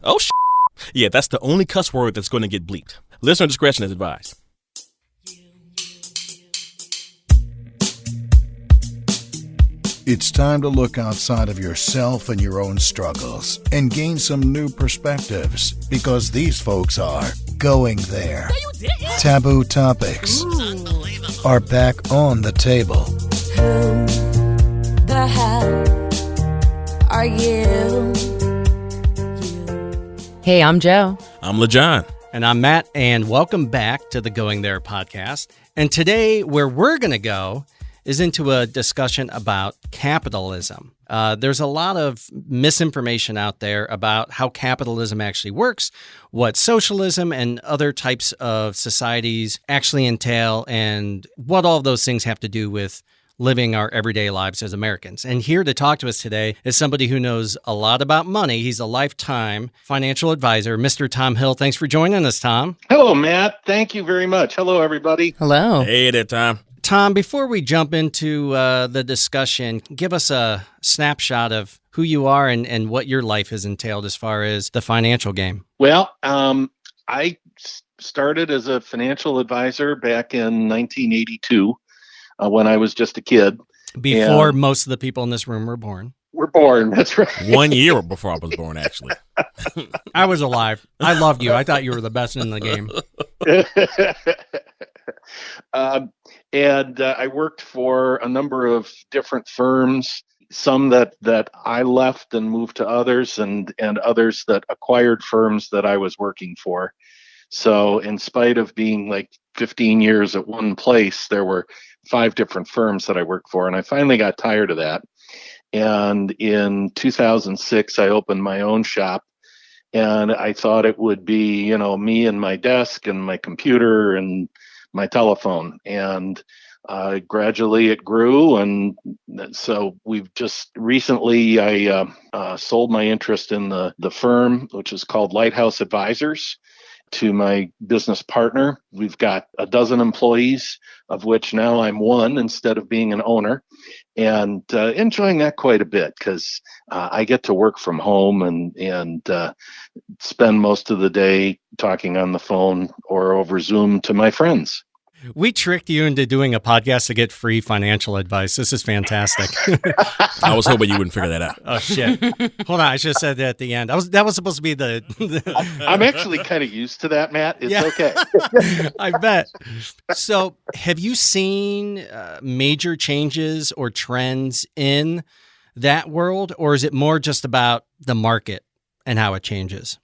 Oh, yeah, that's the only cuss word that's going to get bleeped. Listener discretion is advised. It's time to look outside of yourself and your own struggles and gain some new perspectives, because these folks are going there. Taboo topics are back on the table. Who the hell are you? Hey, I'm Joe. I'm LaJohn. And I'm Matt, and welcome back to the Going There podcast. And today, where we're going to go is into a discussion about capitalism. There's a lot of misinformation out there about how capitalism actually works, what socialism and other types of societies actually entail, and what all of those things have to do with living our everyday lives as Americans. And here to talk to us today is somebody who knows a lot about money. He's a lifetime financial advisor, Mr. Tom Hill. Thanks for joining us, Tom. Hello, Matt. Thank you very much. Hello, everybody. Hello. Hey there, Tom. Tom, before we jump into the discussion, give us a snapshot of who you are and what your life has entailed as far as the financial game. Well, I started as a financial advisor back in 1982 when I was just a kid. Before most of the people in this room were born. We're born, that's right. 1 year before I was born, actually. I was alive. I loved you. I thought you were the best in the game. And I worked for a number of different firms, some that I left and moved to others, and others that acquired firms that I was working for. So in spite of being like 15 years at one place, there were 5 different firms that I worked for, and I finally got tired of that. And in 2006, I opened my own shop, and I thought it would be, me and my desk and my computer and my telephone, and gradually it grew. And so we've just recently, I sold my interest in the firm, which is called Lighthouse Advisors, to my business partner. We've got a dozen employees, of which now I'm one instead of being an owner, and enjoying that quite a bit because I get to work from home and spend most of the day talking on the phone or over Zoom to my friends. We tricked you into doing a podcast to get free financial advice. This is fantastic. I was hoping you wouldn't figure that out. Oh, shit. Hold on. I should have said that at the end. That was supposed to be the... I'm actually kind of used to that, Matt. It's okay. I bet. So have you seen major changes or trends in that world, or is it more just about the market and how it changes?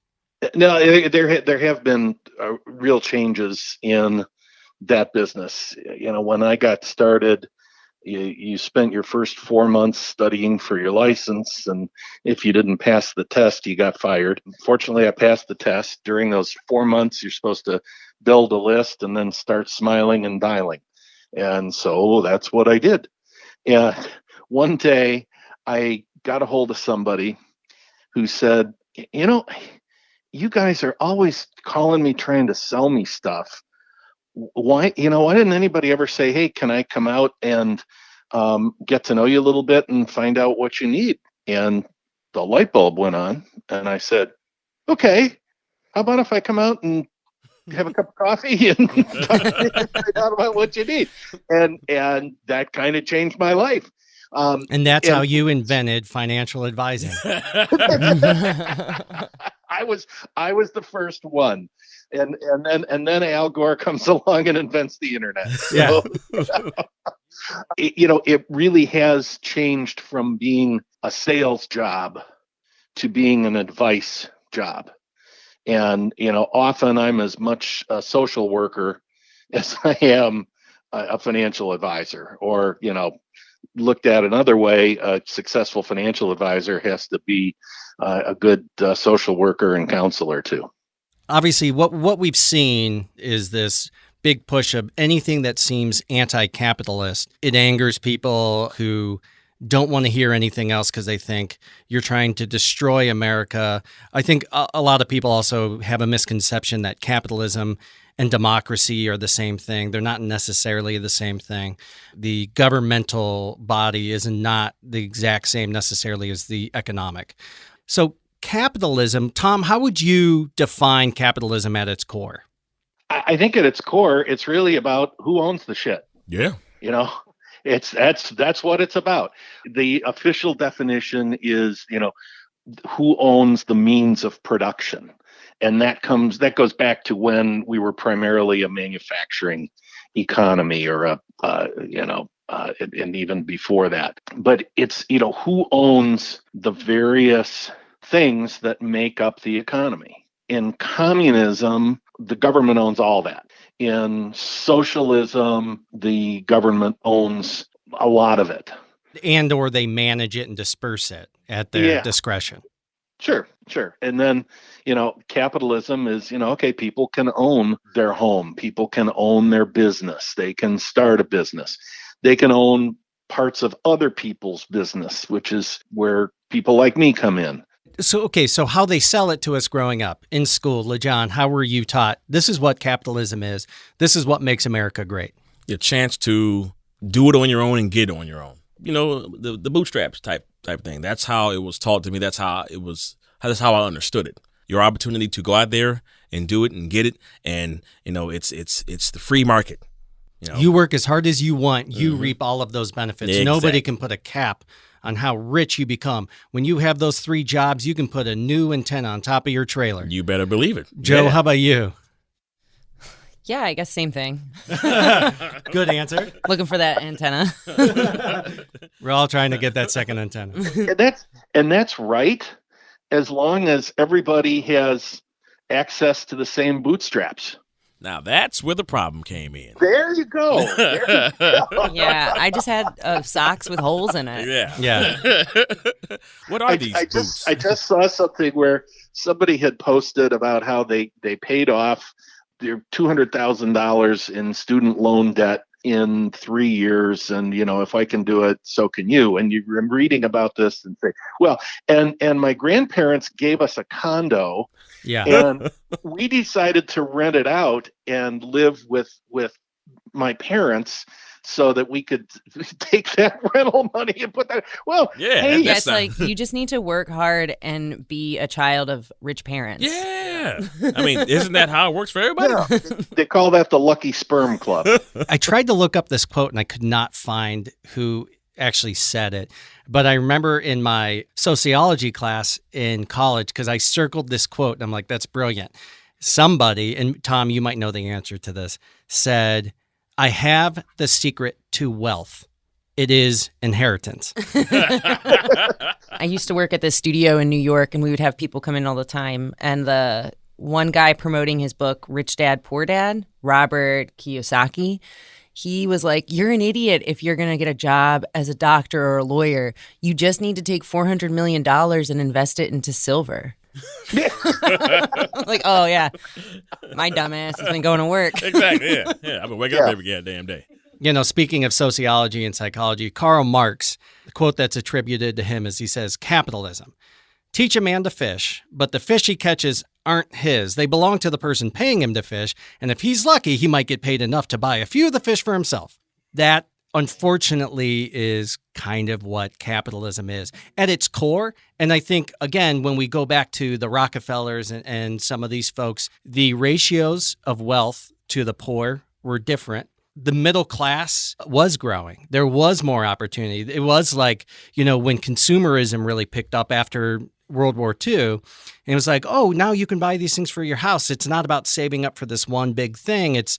No, there have been real changes in that business. When I got started, you spent your first 4 months studying for your license, and if you didn't pass the test, you got fired. Fortunately, I passed the test. During those 4 months, you're supposed to build a list and then start smiling and dialing. And so that's what I did. And one day I got a hold of somebody who said, you guys are always calling me, trying to sell me stuff. Why didn't anybody ever say, hey, can I come out and get to know you a little bit and find out what you need? And the light bulb went on, and I said, okay, how about if I come out and have a cup of coffee and find out about what you need? And that kind of changed my life. And that's how you invented financial advising. I was the first one. And then Al Gore comes along and invents the internet. So, it really has changed from being a sales job to being an advice job. And, often I'm as much a social worker as I am a financial advisor. Or, looked at another way, a successful financial advisor has to be a good social worker and counselor too. Obviously, what we've seen is this big push of anything that seems anti-capitalist. It angers people who don't want to hear anything else because they think you're trying to destroy America. I think a lot of people also have a misconception that capitalism and democracy are the same thing. They're not necessarily the same thing. The governmental body is not the exact same necessarily as the economic. So capitalism, Tom, how would you define capitalism at its core? I think at its core, it's really about who owns the shit. Yeah. You know, that's what it's about. The official definition is, who owns the means of production. And that goes back to when we were primarily a manufacturing economy, or and even before that. But it's, who owns the various things that make up the economy. In communism, the government owns all that. In socialism, the government owns a lot of it. And or they manage it and disperse it at their discretion. Sure. And then, capitalism is, okay, people can own their home. People can own their business. They can start a business. They can own parts of other people's business, which is where people like me come in. So how they sell it to us growing up in school, LeJohn, how were you taught? This is what capitalism is. This is what makes America great. Your chance to do it on your own and get it on your own. The bootstraps type thing. That's how it was taught to me. That's how I understood it. Your opportunity to go out there and do it and get it. And, it's the free market. You work as hard as you want. You reap all of those benefits. Exactly. Nobody can put a cap on how rich you become. When you have those 3 jobs, you can put a new antenna on top of your trailer. You better believe it. Joe, how about you? Yeah, I guess same thing. Good answer. Looking for that antenna. We're all trying to get that second antenna. And that's right, as long as everybody has access to the same bootstraps. Now that's where the problem came in. There you go. Yeah, I just had socks with holes in it. Yeah. What are these boots? I just saw something where somebody had posted about how they paid off their $200,000 in student loan debt in 3 years, and if I can do it, so can you. And I'm reading about this and say, well, and my grandparents gave us a condo. Yeah. And we decided to rent it out and live with my parents so that we could take that rental money and put that. Well, hey, yeah, it's like you just need to work hard and be a child of rich parents. Yeah. I mean, isn't that how it works for everybody? Yeah. They call that the Lucky Sperm Club. I tried to look up this quote and I could not find who actually said it. But I remember in my sociology class in college, because I circled this quote and I'm like, that's brilliant. Somebody, and Tom, you might know the answer to this, said, I have the secret to wealth. It is inheritance. I used to work at this studio in New York, and we would have people come in all the time. And the one guy promoting his book, Rich Dad, Poor Dad, Robert Kiyosaki, he was like, you're an idiot if you're going to get a job as a doctor or a lawyer. You just need to take $400 million and invest it into silver. Like, oh, yeah, my dumbass has been going to work. Exactly, yeah. I've been waking up every goddamn day. Speaking of sociology and psychology, Karl Marx, the quote that's attributed to him is he says, capitalism. Teach a man to fish, but the fish he catches aren't his. They belong to the person paying him to fish, and if he's lucky, he might get paid enough to buy a few of the fish for himself. That, unfortunately, is kind of what capitalism is at its core. And I think, again, when we go back to the Rockefellers and some of these folks, the ratios of wealth to the poor were different. The middle class was growing. There was more opportunity. It was like, when consumerism really picked up after World War II, and it was like, oh, now you can buy these things for your house. It's not about saving up for this one big thing. It's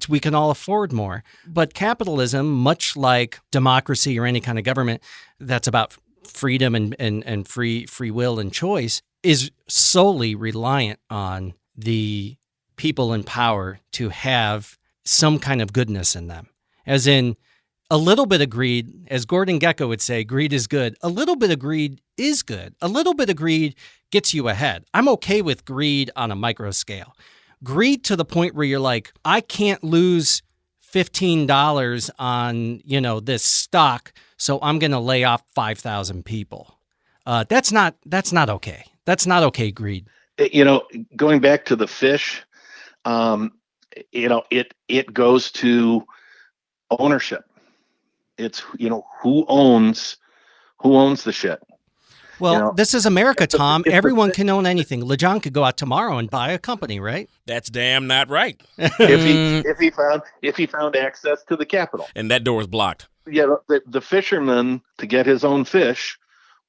we can all afford more. But capitalism, much like democracy or any kind of government that's about freedom and free will and choice, is solely reliant on the people in power to have some kind of goodness in them. As in, a little bit of greed, as Gordon Gekko would say, greed is good. A little bit of greed is good. A little bit of greed gets you ahead. I'm okay with greed on a micro scale. Greed to the point where you're like, I can't lose $15 on, this stock, so I'm going to lay off 5,000 people. That's not okay. That's not okay, greed. Going back to the fish, it goes to ownership. It's, who owns the shit. Well, this is America, Tom. if the- Everyone can own anything. LeJohn could go out tomorrow and buy a company, right? That's damn not right. if he found access to the capital. And that door is blocked. Yeah, the fisherman, to get his own fish,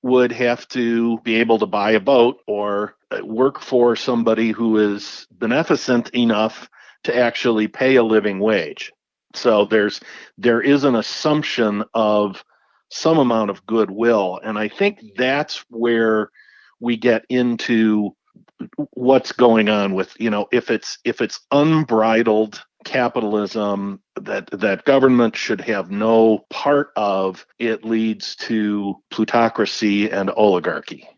would have to be able to buy a boat or work for somebody who is beneficent enough to actually pay a living wage. So there is an assumption of some amount of goodwill, and I think that's where we get into what's going on with, if it's unbridled capitalism that government should have no part of, it leads to plutocracy and oligarchy.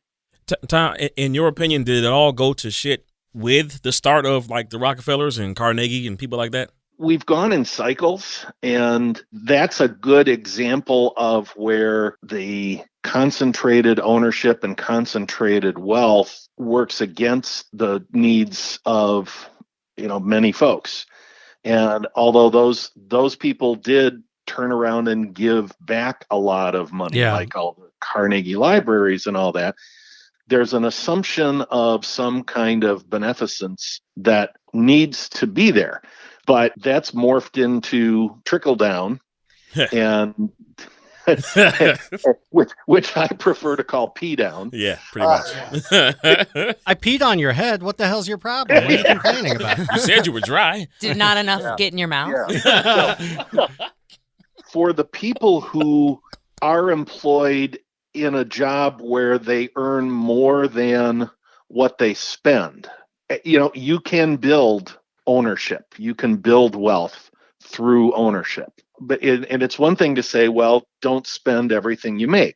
Tom, in your opinion, did it all go to shit with the start of like the Rockefellers and Carnegie and people like that? We've gone in cycles, and that's a good example of where the concentrated ownership and concentrated wealth works against the needs of, many folks. And although those people did turn around and give back a lot of money, like all the Carnegie libraries and all that, there's an assumption of some kind of beneficence that needs to be there. But that's morphed into trickle down, and which I prefer to call pee down. Yeah, pretty much. I peed on your head. What the hell's your problem? What are you complaining about? You said you were dry. Did not enough get in your mouth? Yeah. For the people who are employed in a job where they earn more than what they spend, you can build ownership. You can build wealth through ownership. And it's one thing to say, well, don't spend everything you make.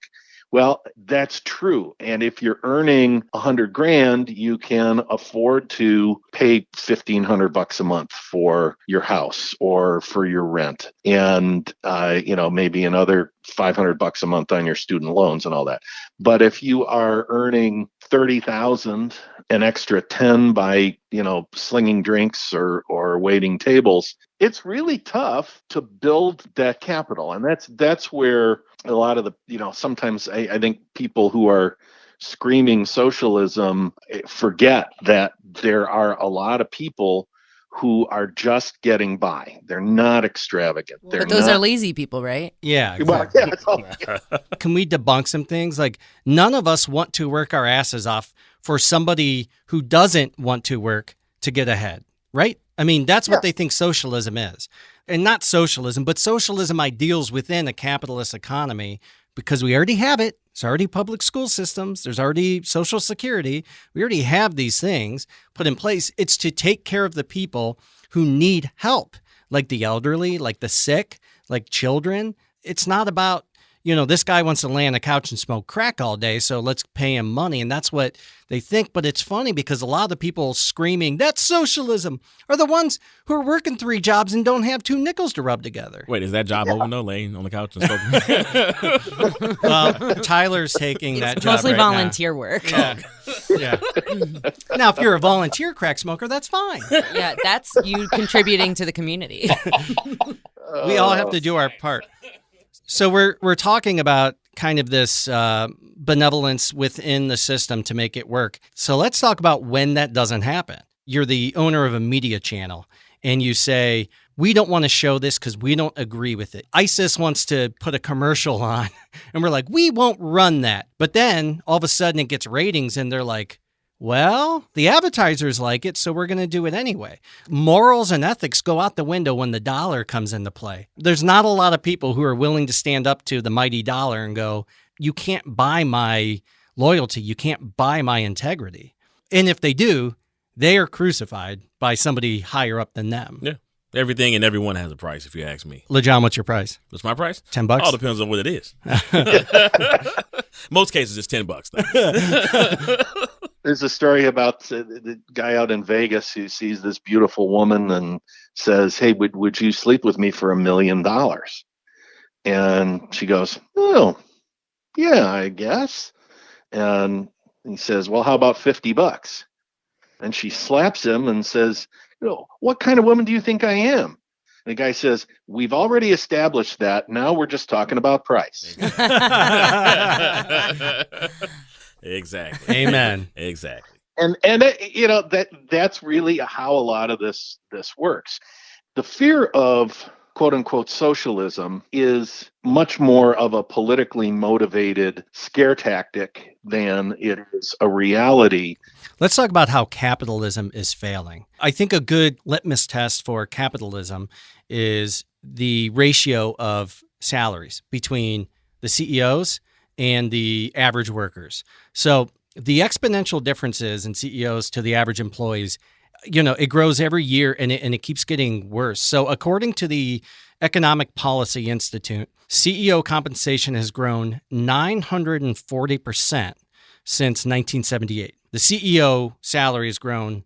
Well, that's true. And if you're earning $100,000, you can afford to pay $1,500 a month for your house or for your rent, and maybe another $500 a month on your student loans and all that. But if you are earning $30,000, an extra 10 by slinging drinks or waiting tables, it's really tough to build that capital. And that's where a lot of the sometimes I think people who are screaming socialism forget that there are a lot of people who are just getting by. They're not extravagant. But those are lazy people, right? Yeah. Exactly. Can we debunk some things? Like, none of us want to work our asses off for somebody who doesn't want to work to get ahead, right? I mean, that's what they think socialism is. And not socialism, but socialism ideals within a capitalist economy, because we already have it. There's already public school systems. There's already Social Security. We already have these things put in place. It's to take care of the people who need help, like the elderly, like the sick, like children. It's not about, this guy wants to lay on a couch and smoke crack all day, so let's pay him money. And that's what they think. But it's funny because a lot of the people screaming, that's socialism, are the ones who are working 3 jobs and don't have 2 nickels to rub together. Wait, is that job over though, laying on the couch and smoking? Well, Tyler's taking that job mostly right volunteer work. Yeah. Now, if you're a volunteer crack smoker, that's fine. Yeah, that's you contributing to the community. We all have to do our part. So we're talking about kind of this benevolence within the system to make it work. So let's talk about when that doesn't happen. You're the owner of a media channel and you say, we don't want to show this because we don't agree with it. ISIS wants to put a commercial on and we're like, we won't run that. But then all of a sudden it gets ratings and they're like, well, the advertisers like it, so we're going to do it anyway. Morals and ethics go out the window when the dollar comes into play. There's not a lot of people who are willing to stand up to the mighty dollar and go, you can't buy my loyalty. You can't buy my integrity. And if they do, they are crucified by somebody higher up than them. Yeah. Everything and everyone has a price, if you ask me. LeJohn, what's your price? What's my price? $10? All depends on what it is. Most cases, it's $10. There's a story about the guy out in Vegas who sees this beautiful woman and says, hey, would you sleep with me for $1 million? And she goes, oh, yeah, I guess. And he says, well, how about $50? And she slaps him and says, what kind of woman do you think I am? And the guy says, we've already established that. Now we're just talking about price. Exactly. Amen. Exactly. And that's really how a lot of this works. The fear of quote unquote socialism is much more of a politically motivated scare tactic than it is a reality. Let's talk about how capitalism is failing. I think a good litmus test for capitalism is the ratio of salaries between the CEOs and the average workers. So the exponential differences in CEOs to the average employees, it grows every year and it keeps getting worse. So according to the Economic Policy Institute, CEO compensation has grown 940% since 1978. The CEO salary has grown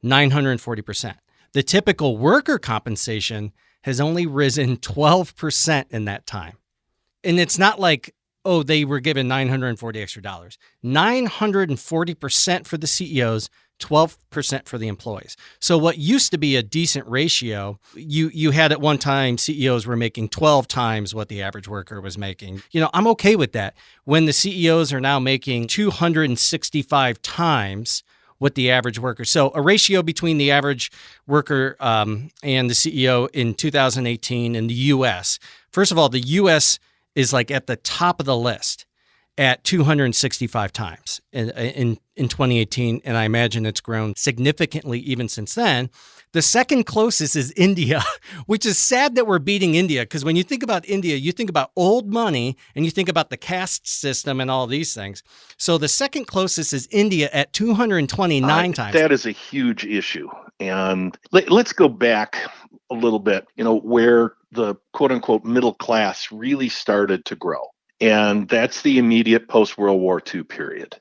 940%. The typical worker compensation has only risen 12% in that time. And it's not like, oh, they were given $940 extra. 940% for the CEOs, 12% for the employees. So what used to be a decent ratio, you had at one time CEOs were making 12 times what the average worker was making. I'm okay with that. When the CEOs are now making 265 times what the average worker. So a ratio between the average worker and the CEO in 2018 in the U.S. First of all, the U.S. is like at the top of the list at 265 times in 2018, and I imagine it's grown significantly even since then. The second closest is India, which is sad that we're beating India, because when you think about India, you think about old money and you think about the caste system and all these things. So the second closest is India at 229 times. That is a huge issue. And let's go back a little bit, where the quote unquote middle class really started to grow. And that's the immediate post-World War II period.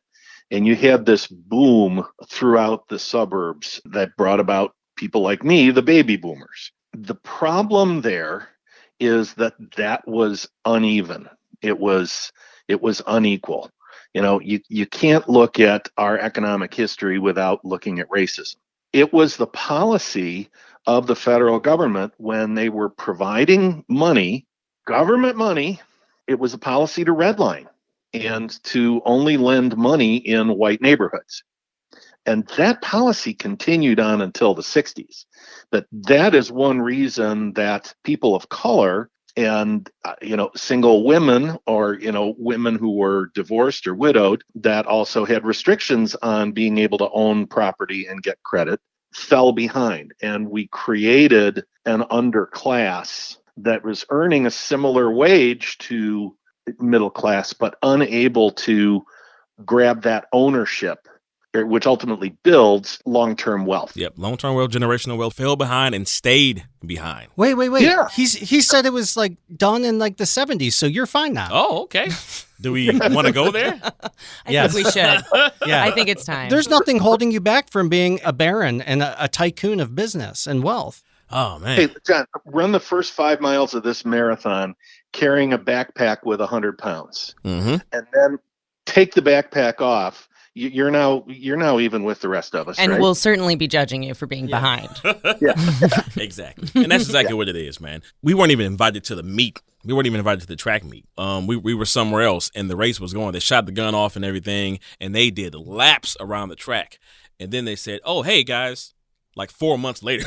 And you had this boom throughout the suburbs that brought about people like me, the baby boomers. The problem there is that was uneven. It was unequal. You can't look at our economic history without looking at racism. It was the policy of the federal government when they were providing money, government money. It was a policy to redline and to only lend money in white neighborhoods. And that policy continued on until the 60s. That is one reason that people of color and, single women or, women who were divorced or widowed that also had restrictions on being able to own property and get credit fell behind. And we created an underclass that was earning a similar wage to middle class, but unable to grab that ownership, which ultimately builds long-term wealth. Yep, long-term wealth, generational wealth fell behind and stayed behind. Wait. Yeah. He said it was like done in like the 70s, so you're fine now. Oh, okay. Do we want to go there? I think we should. Yeah. I think it's time. There's nothing holding you back from being a baron and a tycoon of business and wealth. Oh, man. Hey, John, run the first 5 miles of this marathon carrying a backpack with 100 pounds. Mm-hmm. And then take the backpack off. You're now even with the rest of us, and right? we'll certainly be judging you for being behind. Yeah. Exactly. And that's exactly what it is, man. We weren't even invited to the meet. We weren't even invited to the track meet. We were somewhere else, and the race was going. They shot the gun off and everything, and they did laps around the track. And then they said, oh, hey, guys, like 4 months later,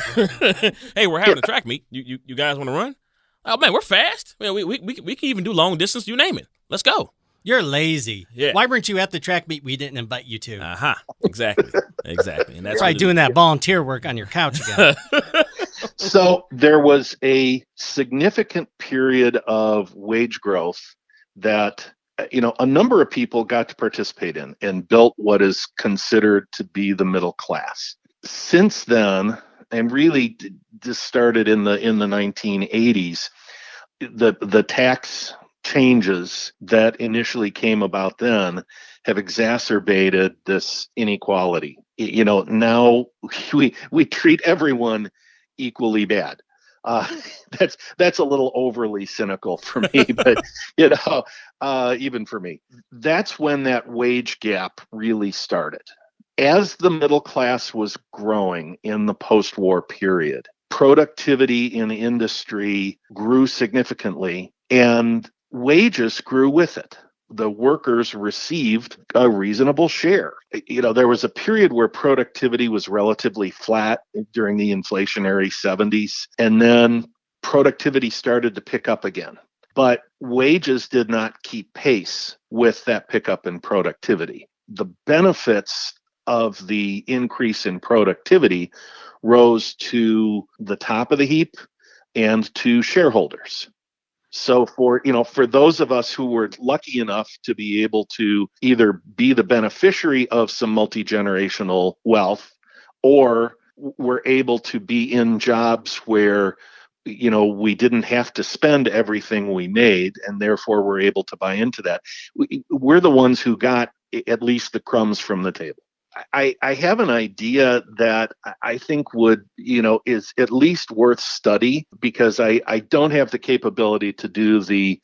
hey, we're having a track meet. You guys want to run? Oh, man, we're fast. Man, we can even do long distance. You name it. Let's go. You're lazy. Yeah. Why weren't you at the track meet we didn't invite you to? Uh-huh. Exactly. And that's Probably doing that volunteer work on your couch again. So there was a significant period of wage growth that, a number of people got to participate in and built what is considered to be the middle class. Since then, and really this started in the 1980s, the tax changes that initially came about then have exacerbated this inequality. Now we treat everyone equally bad. That's a little overly cynical for me, but even for me, that's when that wage gap really started. As the middle class was growing in the post-war period, productivity in industry grew significantly and wages grew with it. the workers received a reasonable share. There was a period where productivity was relatively flat during the inflationary 70s, and then productivity started to pick up again. But wages did not keep pace with that pickup in productivity. The benefits of the increase in productivity rose to the top of the heap and to shareholders. So for those of us who were lucky enough to be able to either be the beneficiary of some multi-generational wealth, or were able to be in jobs where we didn't have to spend everything we made, and therefore we're able to buy into that, we're the ones who got at least the crumbs from the table. I have an idea that I think is at least worth study, because I don't have the capability to do the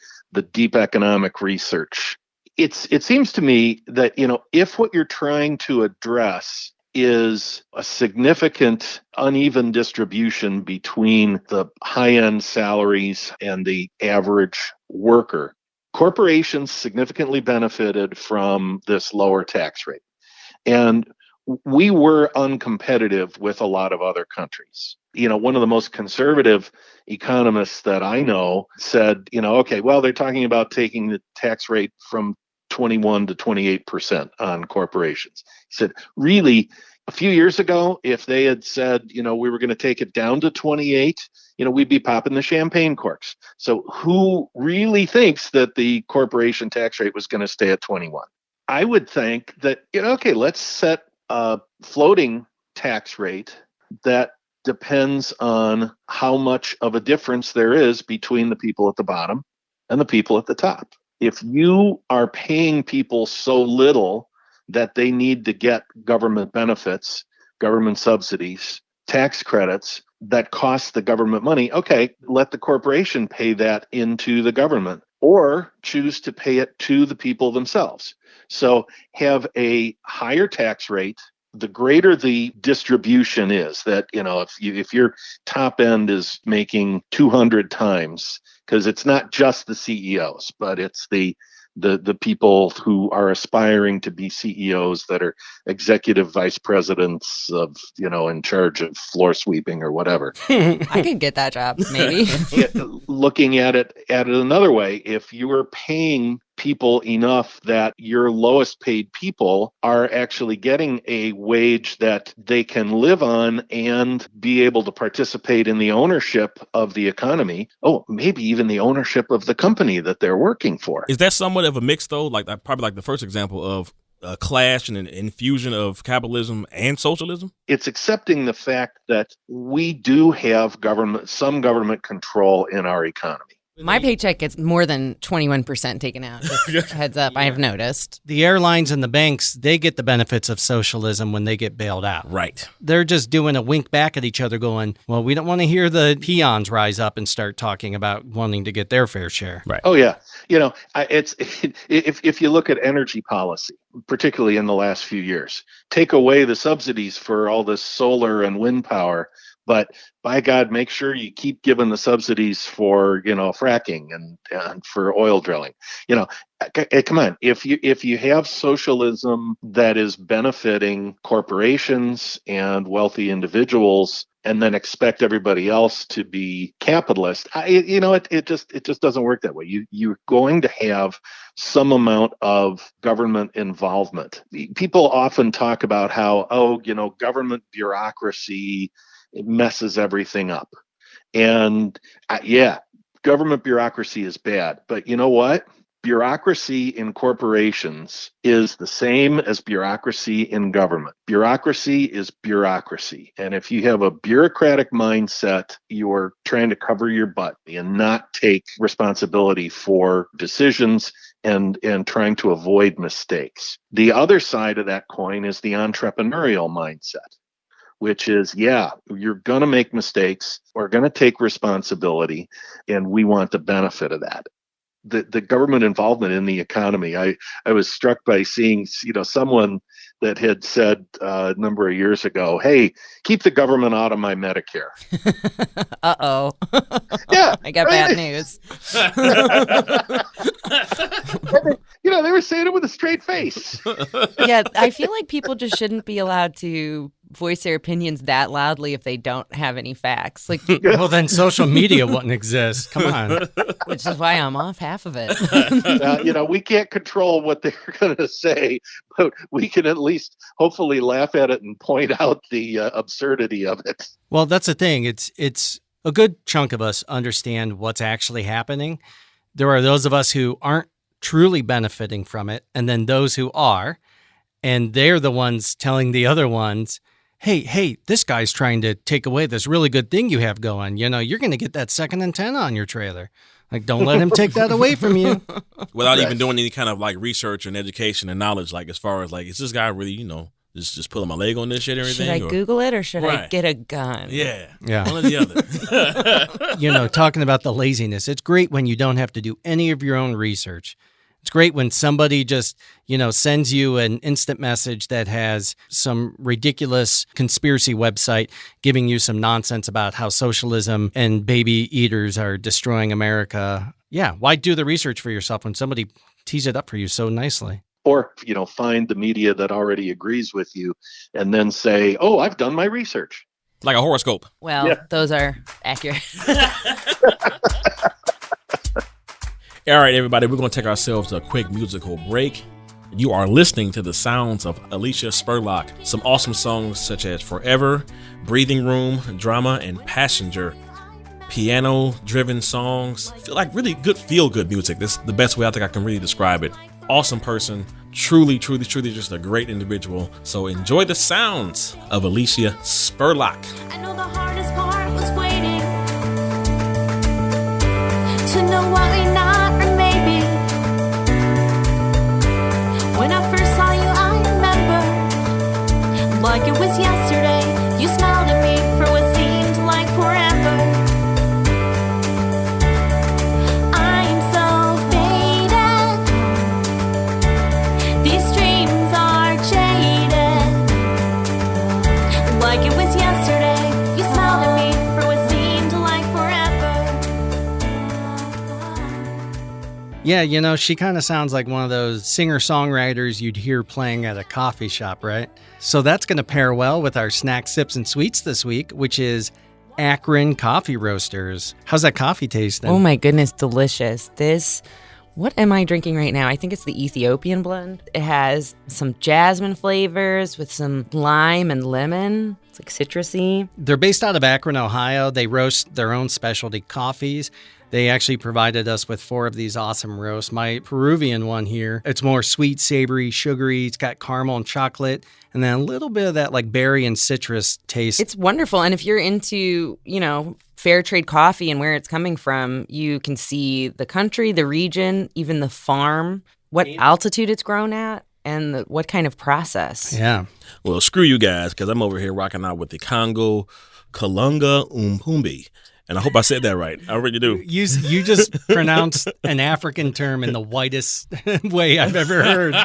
deep economic research. It seems to me that, if what you're trying to address is a significant uneven distribution between the high-end salaries and the average worker, corporations significantly benefited from this lower tax rate. And we were uncompetitive with a lot of other countries. One of the most conservative economists that I know said, okay, well, they're talking about taking the tax rate from 21 to 28% on corporations. He said, really, a few years ago, if they had said, we were going to take it down to 28, we'd be popping the champagne corks. So who really thinks that the corporation tax rate was going to stay at 21? I would think that, okay, let's set a floating tax rate that depends on how much of a difference there is between the people at the bottom and the people at the top. If you are paying people so little that they need to get government benefits, government subsidies, tax credits that cost the government money, okay, let the corporation pay that into the government, or choose to pay it to the people themselves. So have a higher tax rate. The greater the distribution is, that, if your top end is making 200 times, because it's not just the CEOs, but it's the people who are aspiring to be CEOs that are executive vice presidents of, in charge of floor sweeping or whatever. I could get that job, maybe. Looking at it another way, if you are paying people enough that your lowest paid people are actually getting a wage that they can live on and be able to participate in the ownership of the economy, maybe even the ownership of the company that they're working for. Is that somewhat of a mix, though? Probably like the first example of a clash and an infusion of capitalism and socialism? It's accepting the fact that we do have some government control in our economy. My paycheck gets more than 21% taken out. Just heads up, I have noticed. The airlines and the banks, they get the benefits of socialism when they get bailed out. Right. They're just doing a wink back at each other going, well, we don't want to hear the peons rise up and start talking about wanting to get their fair share. Right. Oh, yeah. If you look at energy policy, particularly in the last few years, take away the subsidies for all this solar and wind power, but by God, make sure you keep giving the subsidies for, fracking and for oil drilling. Come on, if you have socialism that is benefiting corporations and wealthy individuals, and then expect everybody else to be capitalist, it just doesn't work that way. You're going to have some amount of government involvement. People often talk about how, government bureaucracy, it messes everything up. And government bureaucracy is bad. But you know what? Bureaucracy in corporations is the same as bureaucracy in government. Bureaucracy is bureaucracy. And if you have a bureaucratic mindset, you're trying to cover your butt and not take responsibility for decisions and trying to avoid mistakes. The other side of that coin is the entrepreneurial mindset, which is, you're going to make mistakes. We're going to take responsibility, and we want the benefit of that. The government involvement in the economy, I was struck by seeing, someone that had said a number of years ago, "Hey, keep the government out of my Medicare." Uh-oh. Yeah, I got right? bad news. They were saying it with a straight face. Yeah, I feel like people just shouldn't be allowed to voice their opinions that loudly if they don't have any facts. Like, Well, then social media wouldn't exist. Come on. which is why I'm off half of it. We can't control what they're going to say, but we can at least hopefully laugh at it and point out the absurdity of it. Well, that's the thing. It's a good chunk of us understand what's actually happening. There are those of us who aren't truly benefiting from it, and then those who are, and they're the ones telling the other ones, hey, this guy's trying to take away this really good thing you have going. You're going to get that second antenna on your trailer. Like, don't let him take that away from you. Without even doing any kind of like research and education and knowledge, like as far as like, is this guy really, just pulling my leg on this shit or anything? Should I Google it or should I Right. get a gun? Yeah. Yeah. One or the other. Talking about the laziness, it's great when you don't have to do any of your own research. It's great when somebody just, sends you an instant message that has some ridiculous conspiracy website giving you some nonsense about how socialism and baby eaters are destroying America. Yeah, why do the research for yourself when somebody tees it up for you so nicely? Or, find the media that already agrees with you and then say, "Oh, I've done my research." Like a horoscope. Well, Yeah. those are accurate. All right, everybody, we're going to take ourselves a quick musical break. You are listening to the sounds of Alicia Spurlock. Some awesome songs such as Forever, Breathing Room, Drama, and Passenger. Piano-driven songs. Feel like really good, feel-good music. This is the best way I think I can really describe it. Awesome person. Truly, truly, truly just a great individual. So enjoy the sounds of Alicia Spurlock. I know the hardest part was waiting to know what we not or maybe. When I first saw you, I remember like it was yesterday. You smiled at me for what seemed like forever. I'm so faded. These dreams are jaded. Like it was yesterday, you smiled at me for what seemed like forever. Yeah, she kind of sounds like one of those singer-songwriters you'd hear playing at a coffee shop, right? So that's going to pair well with our snack, sips, and sweets this week, which is Akron Coffee Roasters. How's that coffee tasting? Oh my goodness, delicious. What am I drinking right now? I think it's the Ethiopian blend. It has some jasmine flavors with some lime and lemon. It's like citrusy. They're based out of Akron, Ohio. They roast their own specialty coffees. They actually provided us with 4 of these awesome roasts. My Peruvian one here, it's more sweet, savory, sugary. It's got caramel and chocolate, and then a little bit of that like berry and citrus taste. It's wonderful. And if you're into, fair trade coffee and where it's coming from, you can see the country, the region, even the farm, what altitude it's grown at, and what kind of process. Yeah. Well, screw you guys, because I'm over here rocking out with the Congo Kalunga Umpumbi. And I hope I said that right. I really do. You just pronounced an African term in the whitest way I've ever heard.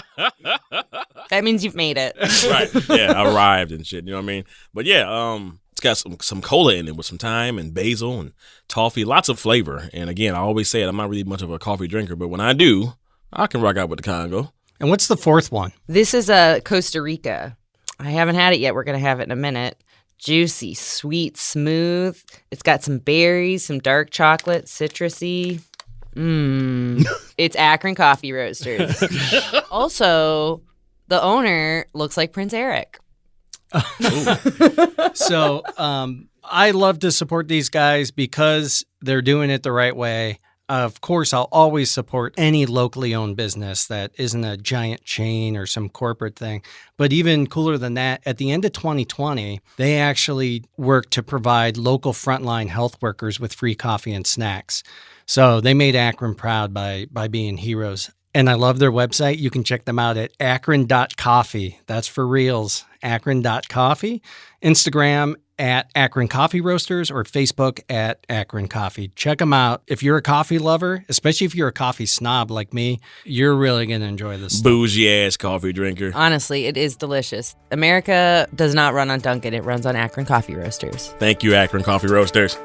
That means you've made it. Right. Yeah, I arrived and shit. You know what I mean? But yeah, it's got some cola in it with some thyme and basil and toffee. Lots of flavor. And again, I always say it, I'm not really much of a coffee drinker, but when I do, I can rock out with the Congo. And what's the 4th one? This is a Costa Rica. I haven't had it yet. We're going to have it in a minute. Juicy, sweet, smooth. It's got some berries, some dark chocolate, citrusy. It's Akron Coffee Roasters. Also, the owner looks like Prince Eric. So I love to support these guys because they're doing it the right way. Of course, I'll always support any locally owned business that isn't a giant chain or some corporate thing. But even cooler than that, at the end of 2020, they actually worked to provide local frontline health workers with free coffee and snacks. So they made Akron proud by being heroes And I love their website. You can check them out at akron.coffee. That's for reals. Akron.coffee. Instagram at Akron Coffee Roasters or Facebook at Akron Coffee. Check them out. If you're a coffee lover, especially if you're a coffee snob like me, you're really going to enjoy this stuff. Bougie ass coffee drinker. Honestly, it is delicious. America does not run on Dunkin'. It runs on Akron Coffee Roasters. Thank you, Akron Coffee Roasters.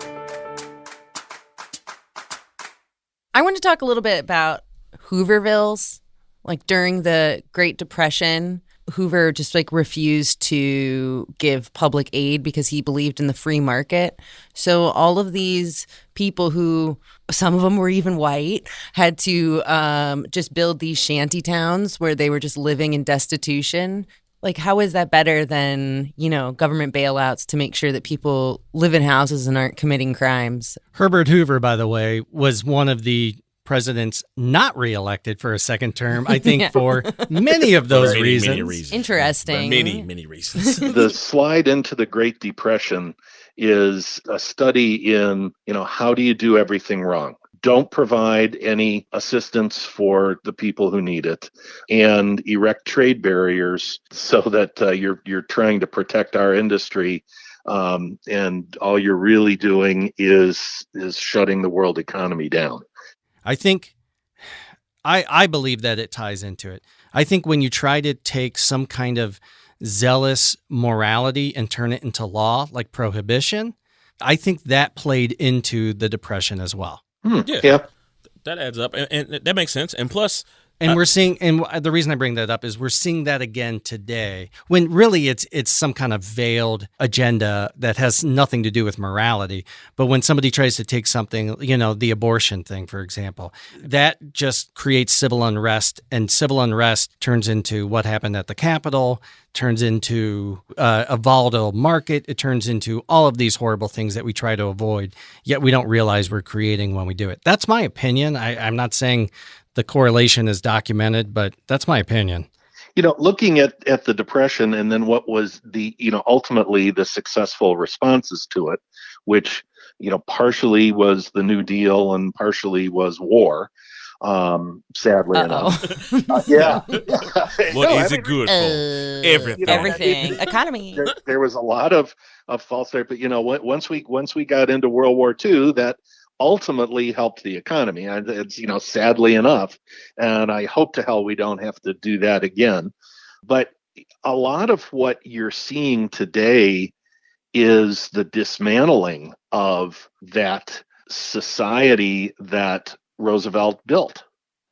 I want to talk a little bit about Hoovervilles. Like during the Great Depression, Hoover just like refused to give public aid because he believed in the free market. So all of these people who, some of them were even white, had to just build these shanty towns where they were just living in destitution. Like, how is that better than, government bailouts to make sure that people live in houses and aren't committing crimes? Herbert Hoover, by the way, was one of the presidents not reelected for a second term, I think, for many of those reasons. Many reasons. Interesting. Many reasons. The slide into the Great Depression is a study in, how do you do everything wrong? Don't provide any assistance for the people who need it, and erect trade barriers so that you're trying to protect our industry, and all you're really doing is shutting the world economy down. I think, I believe that it ties into it. I think when you try to take some kind of zealous morality and turn it into law, like prohibition, I think that played into the Depression as well. Yeah. That adds up, and that makes sense. And plus, and we're seeing, and the reason I bring that up is we're seeing that again today, when really it's some kind of veiled agenda that has nothing to do with morality. But when somebody tries to take something, the abortion thing, for example, that just creates civil unrest, and civil unrest turns into what happened at the Capitol, turns into a volatile market. It turns into all of these horrible things that we try to avoid, yet we don't realize we're creating when we do it. That's my opinion. I'm not saying the correlation is documented, but that's my opinion. Looking at the Depression and then what was the, ultimately the successful responses to it, which, partially was the New Deal and partially was war, sadly enough. Yeah. What is it good for? Everything. Everything. Economy. There was a lot of false there, but, once we got into World War II, that ultimately helped the economy. And it's, sadly enough, and I hope to hell we don't have to do that again. But a lot of what you're seeing today is the dismantling of that society that Roosevelt built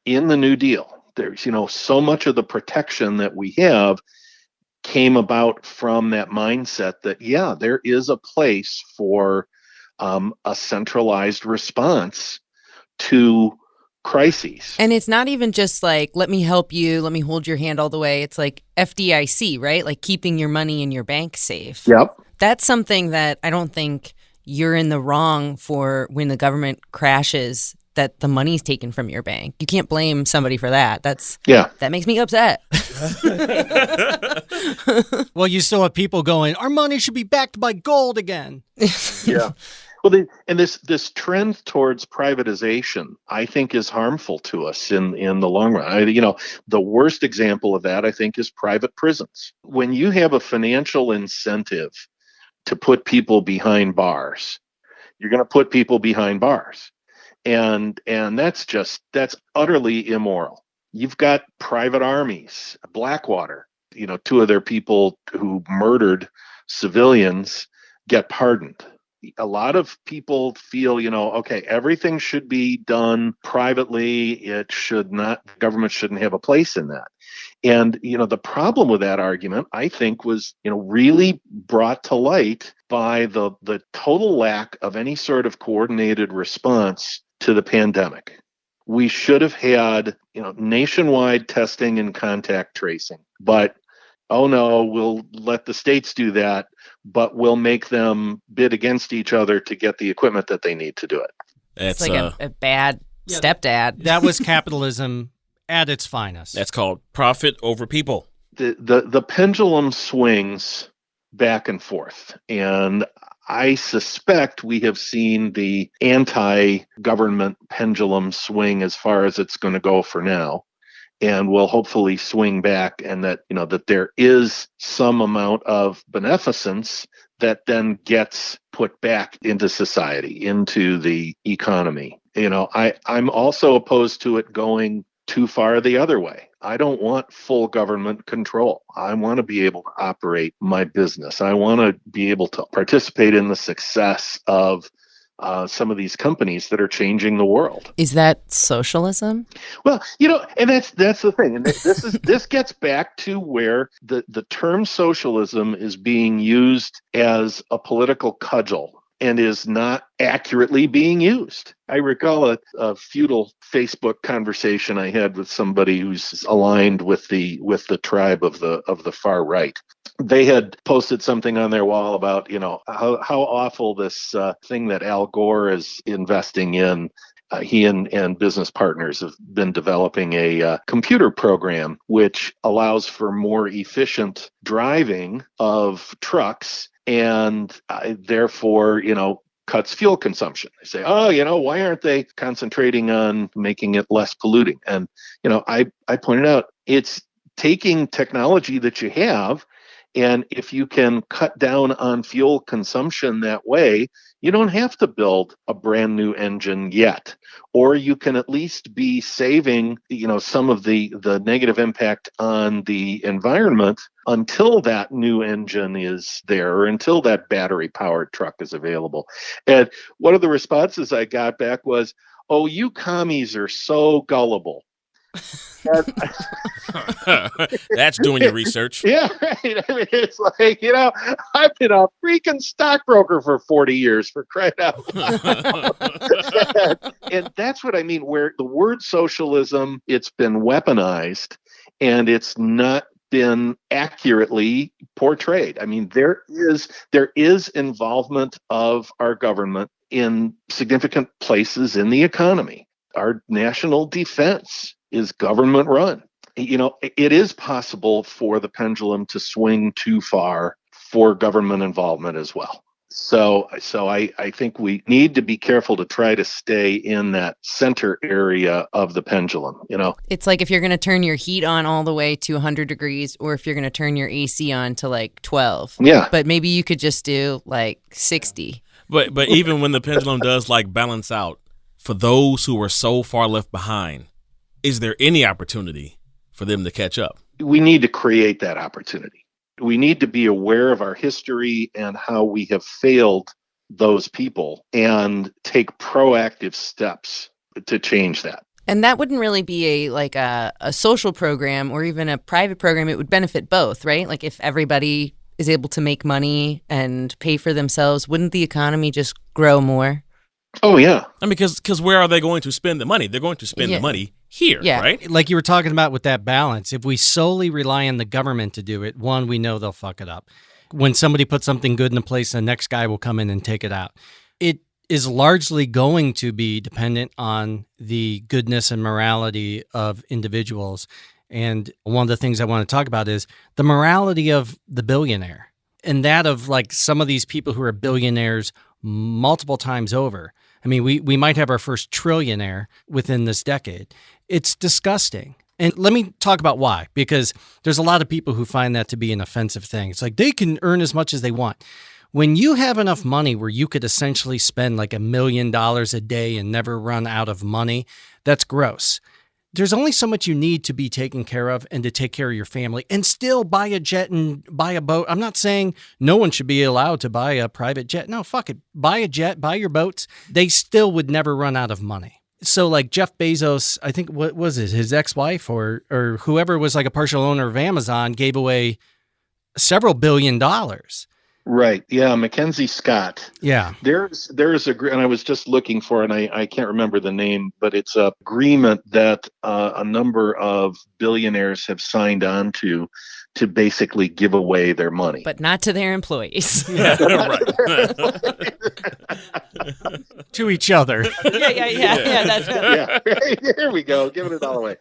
in the New Deal. There's, so much of the protection that we have came about from that mindset that, there is a place for a centralized response to crises. And it's not even just like, let me help you, let me hold your hand all the way. It's like FDIC, right? Like keeping your money in your bank safe. Yep. That's something that I don't think you're in the wrong for when the government crashes, that the money's taken from your bank. You can't blame somebody for that. That makes me upset. Well, you still have people going, our money should be backed by gold again. Yeah. Well, and this trend towards privatization, I think, is harmful to us in the long run. The worst example of that, I think, is private prisons. When you have a financial incentive to put people behind bars, you're going to put people behind bars. And that's utterly immoral. You've got private armies, Blackwater, two of their people who murdered civilians get pardoned. A lot of people feel, okay, everything should be done privately. It should not, the government shouldn't have a place in that. And, the problem with that argument, I think, was, really brought to light by the total lack of any sort of coordinated response to the pandemic. We should have had, nationwide testing and contact tracing, but oh no, we'll let the states do that, but we'll make them bid against each other to get the equipment that they need to do it. It's like a bad stepdad. That was capitalism at its finest. That's called profit over people. The pendulum swings back and forth, and I suspect we have seen the anti-government pendulum swing as far as it's going to go for now. and will hopefully swing back, and that, that there is some amount of beneficence that then gets put back into society, into the economy. I'm also opposed to it going too far the other way. I don't want full government control. I want to be able to operate my business. I want to be able to participate in the success of some of these companies that are changing the world. Is that socialism? Well, and that's the thing. And this gets back to where the term socialism is being used as a political cudgel and is not accurately being used. I recall a futile Facebook conversation I had with somebody who's aligned with the tribe of the far right. They had posted something on their wall about, how awful this thing that Al Gore is investing in. He and business partners have been developing a computer program which allows for more efficient driving of trucks, and therefore, cuts fuel consumption. They say, why aren't they concentrating on making it less polluting? And, I pointed out, it's taking technology that you have, and if you can cut down on fuel consumption that way, you don't have to build a brand new engine yet. Or you can at least be saving, some of the negative impact on the environment until that new engine is there, or until that battery-powered truck is available. And one of the responses I got back was, "Oh, you commies are so gullible." That's doing your research. Yeah, right. I mean, it's like, I've been a freaking stockbroker for 40 years, for crying out loud. And that's what I mean, where the word socialism, it's been weaponized and it's not been accurately portrayed. I mean, there is involvement of our government in significant places in the economy. Our national defense is government run. It is possible for the pendulum to swing too far for government involvement as well. So I think we need to be careful to try to stay in that center area of the pendulum. It's like if you're going to turn your heat on all the way to 100 degrees, or if you're going to turn your AC on to like 12. Yeah. But maybe you could just do like 60. But even when the pendulum does like balance out, for those who are so far left behind, is there any opportunity for them to catch up? We need to create that opportunity. We need to be aware of our history and how we have failed those people and take proactive steps to change that. And that wouldn't really be a social program or even a private program. It would benefit both, right? Like if everybody is able to make money and pay for themselves, wouldn't the economy just grow more? Oh, yeah. I mean, because where are they going to spend the money? They're going to spend the money here, right? Like you were talking about with that balance, if we solely rely on the government to do it, one, we know they'll fuck it up. When somebody puts something good in a place, the next guy will come in and take it out. It is largely going to be dependent on the goodness and morality of individuals. And one of the things I want to talk about is the morality of the billionaire, and that of like some of these people who are billionaires multiple times over. I mean, we might have our first trillionaire within this decade. It's disgusting. And let me talk about why, because there's a lot of people who find that to be an offensive thing. It's like they can earn as much as they want. When you have enough money where you could essentially spend like $1 million a day and never run out of money, that's gross. There's only so much you need to be taken care of and to take care of your family and still buy a jet and buy a boat. I'm not saying no one should be allowed to buy a private jet. No, fuck it. Buy a jet, buy your boats. They still would never run out of money. So like Jeff Bezos, I think, what was it, his ex-wife or whoever was like a partial owner of Amazon gave away several $1 billion. Right. Yeah. Mackenzie Scott. Yeah. There's and I was just looking for it, and I can't remember the name, but it's an agreement that a number of billionaires have signed on to to basically give away their money. But not to their employees. Right. To each other. Yeah. That's Yeah, there we go, giving it all away.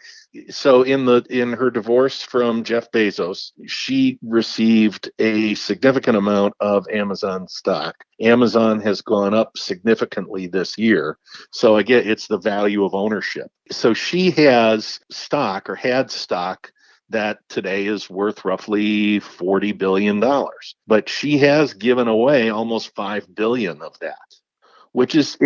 So in her divorce from Jeff Bezos, she received a significant amount of Amazon stock. Amazon has gone up significantly this year. So again, it's the value of ownership. So she has stock, or had stock, that today is worth roughly $40 billion. But she has given away almost $5 billion of that, which is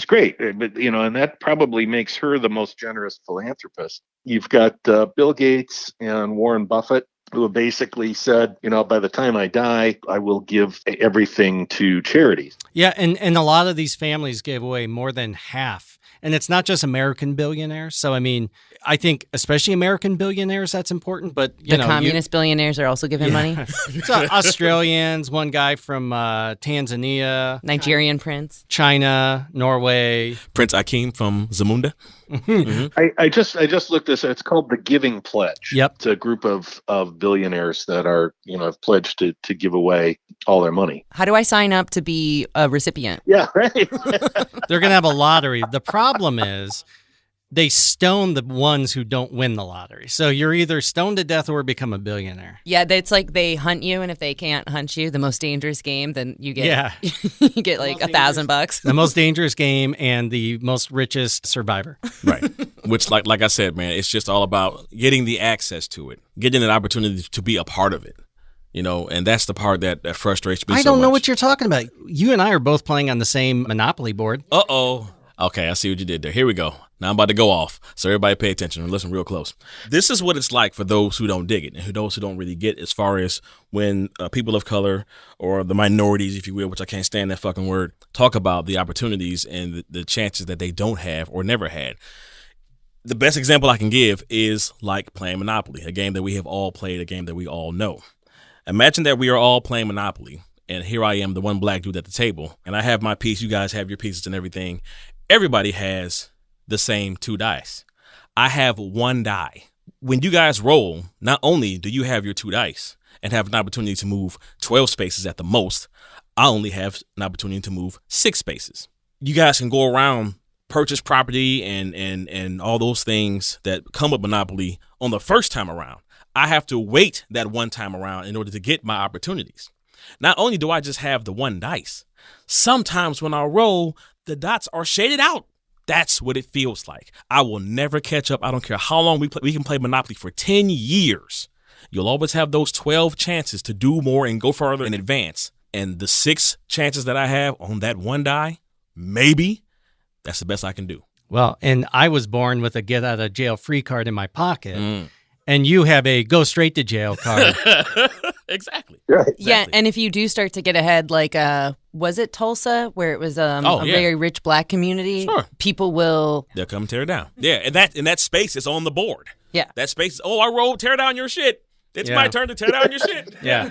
great. But, and that probably makes her the most generous philanthropist. You've got Bill Gates and Warren Buffett, who have basically said, by the time I die, I will give everything to charities. Yeah, and a lot of these families gave away more than half. And it's not just American billionaires. So, I mean, I think especially American billionaires, that's important. But, the communist billionaires are also giving money. So Australians, one guy from Tanzania. Nigerian prince. China, Norway. Prince Akeem from Zamunda. Mm-hmm. I just looked this. It's called the Giving Pledge. Yep. It's a group of billionaires that are have pledged to give away all their money. How do I sign up to be a recipient? Yeah, right. They're going to have a lottery. The problem is they stone the ones who don't win the lottery. So you're either stoned to death or become a billionaire. Yeah, it's like they hunt you, and if they can't hunt you, the most dangerous game, then you get you get like $1,000. The most dangerous game and the most richest survivor. Right. Which, like I said, man, it's just all about getting the access to it, getting an opportunity to be a part of it. And that's the part that frustrates me so much. I don't know what you're talking about. You and I are both playing on the same Monopoly board. Uh-oh. Okay, I see what you did there. Here we go. Now I'm about to go off. So everybody pay attention and listen real close. This is what it's like for those who don't dig it and those who don't really get, as far as when people of color, or the minorities, if you will, which I can't stand that fucking word, talk about the opportunities and the chances that they don't have or never had. The best example I can give is like playing Monopoly, a game that we have all played, a game that we all know. Imagine that we are all playing Monopoly, and here I am, the one black dude at the table, and I have my piece, you guys have your pieces and everything. Everybody has the same 2 dice. I have 1 die. When you guys roll, not only do you have your 2 dice and have an opportunity to move 12 spaces at the most, I only have an opportunity to move 6 spaces. You guys can go around, purchase property and all those things that come with Monopoly on the first time around. I have to wait that one time around in order to get my opportunities. Not only do I just have the 1 dice, sometimes when I roll, the dots are shaded out. That's what it feels like. I will never catch up. I don't care how long we can play Monopoly for 10 years. You'll always have those 12 chances to do more and go further in advance. And the 6 chances that I have on that 1 die, maybe, that's the best I can do. Well, and I was born with a get out of jail free card in my pocket. And you have a go straight to jail card. Exactly. Right. Yeah, and if you do start to get ahead, like, was it Tulsa, where it was a very rich black community? Sure. People will... They'll come tear it down. Yeah, and that space is on the board. Yeah. That space, I rolled, tear down your shit. It's my turn to tear down your shit. Yeah.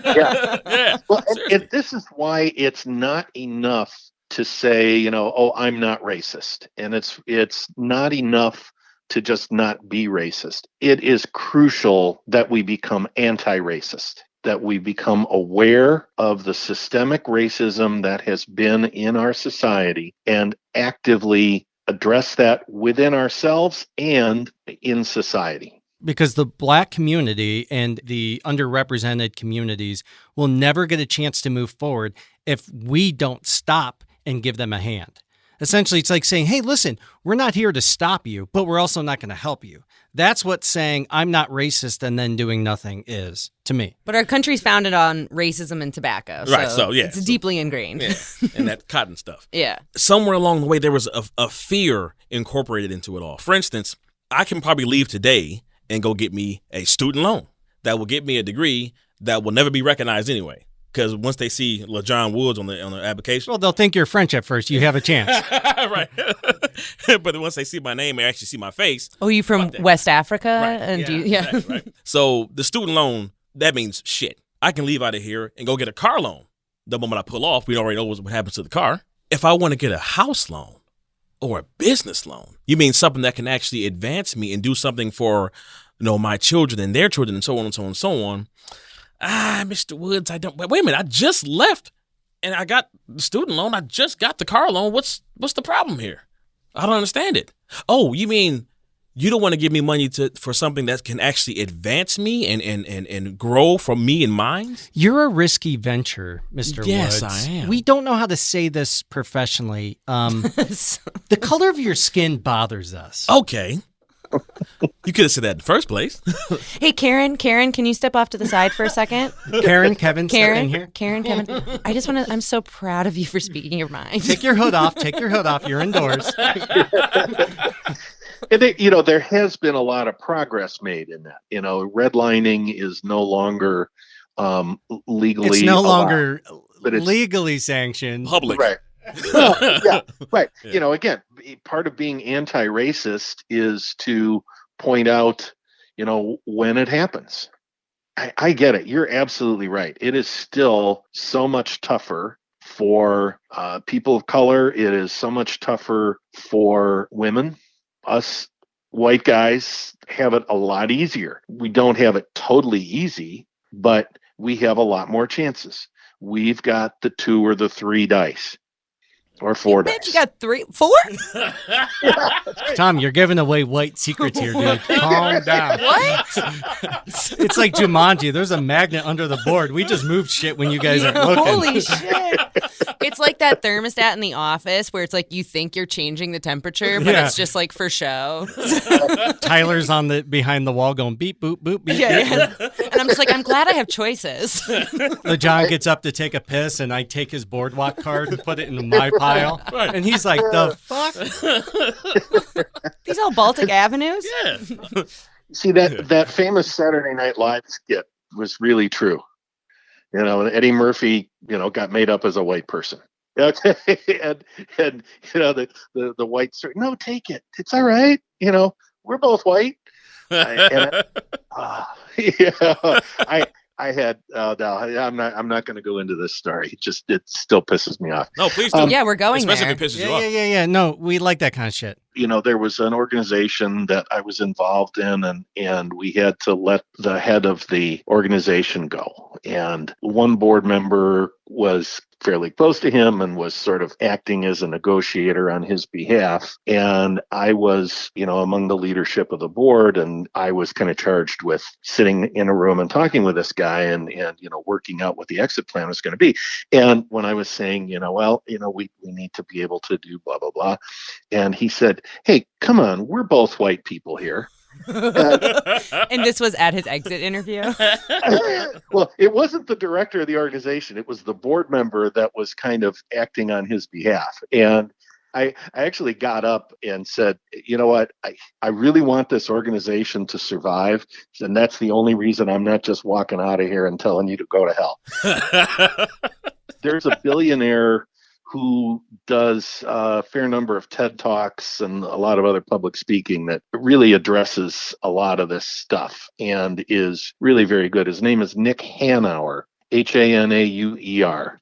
Yeah. Well, and this is why it's not enough to say, I'm not racist. And it's not enough to just not be racist. It is crucial that we become anti-racist, that we become aware of the systemic racism that has been in our society and actively address that within ourselves and in society. Because the black community and the underrepresented communities will never get a chance to move forward if we don't stop and give them a hand. Essentially, it's like saying, hey, listen, we're not here to stop you, but we're also not going to help you. That's what saying I'm not racist and then doing nothing is to me. But our country's founded on racism and tobacco. Right, so yeah. It's deeply ingrained. Yeah, and that cotton stuff. Yeah. Somewhere along the way, there was a fear incorporated into it all. For instance, I can probably leave today and go get me a student loan that will get me a degree that will never be recognized anyway. Because once they see LaJohn Woods on the application, well, they'll think you're French at first. You have a chance, right? But once they see my name and actually see my face, oh, you from West Africa, right. and Exactly, right? So the student loan, that means shit. I can leave out of here and go get a car loan. The moment I pull off, we already know what happens to the car. If I want to get a house loan or a business loan, you mean something that can actually advance me and do something for my children and their children and so on and so on and so on. Mr. Woods, I don't. Wait a minute, I just left and I got the student loan. I just got the car loan. What's the problem here? I don't understand it. Oh, you mean you don't want to give me money for something that can actually advance me and grow from me and mine? You're a risky venture, Mr. Yes, Woods. I am. We don't know how to say this professionally. The color of your skin bothers us. Okay. You could have said that in the first place. Hey, Karen, can you step off to the side for a second? Karen, Kevin, step in here. Karen, I just want to, I'm so proud of you for speaking your mind. Take your hood off. You're indoors. And there has been a lot of progress made in that. Redlining is no longer legally It's no allowed, longer but it's legally sanctioned. Public. right. Well, yeah, right. Yeah. Again, part of being anti-racist is to point out, when it happens. I get it. You're absolutely right. It is still so much tougher for people of color. It is so much tougher for women. Us white guys have it a lot easier. We don't have it totally easy, but we have a lot more chances. We've got the 2 or the 3 dice. Or 4 dice. You got 4? Tom, you're giving away white secrets here, dude. Calm down. What? It's like Jumanji. There's a magnet under the board. We just moved shit when you guys aren't looking. Holy shit. It's like that thermostat in the office where it's like you think you're changing the temperature, but it's just like for show. Tyler's behind the wall going beep, boop, boop, beep. Yeah. And I'm just like, I'm glad I have choices. The John gets up to take a piss, and I take his boardwalk card and put it into my pile. Right. And he's like, the fuck? These all Baltic Avenues? Yeah. See, that famous Saturday Night Live skit was really true. Eddie Murphy, got made up as a white person. Okay, and the white, no, take it. It's all right. We're both white. I had no, I'm not going to go into this story. It still pisses me off. No, please do. Yeah, we're going Especially there. if it pisses you off. Yeah. No, we like that kind of shit. There was an organization that I was involved in, and we had to let the head of the organization go. And one board member was fairly close to him and was sort of acting as a negotiator on his behalf. And I was, among the leadership of the board, and I was kind of charged with sitting in a room and talking with this guy and working out what the exit plan was going to be. And when I was saying, we need to be able to do blah, blah, blah. And he said, hey, come on, we're both white people here. And this was at his exit interview? Well, it wasn't the director of the organization. It was the board member that was kind of acting on his behalf. And I actually got up and said, you know what, I really want this organization to survive. And that's the only reason I'm not just walking out of here and telling you to go to hell. There's a billionaire who does a fair number of TED Talks and a lot of other public speaking that really addresses a lot of this stuff and is really very good. His name is Nick Hanauer, Hanauer.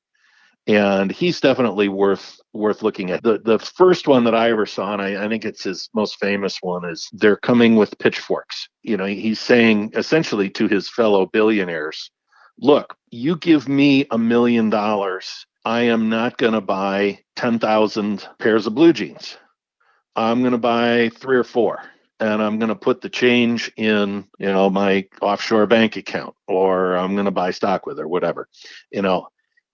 And he's definitely worth looking at. The first one that I ever saw, and I think it's his most famous one, is they're coming with pitchforks. He's saying essentially to his fellow billionaires, look, you give me $1 million, I am not going to buy 10,000 pairs of blue jeans. I'm going to buy 3 or 4, and I'm going to put the change in, my offshore bank account, or I'm going to buy stock with, or whatever.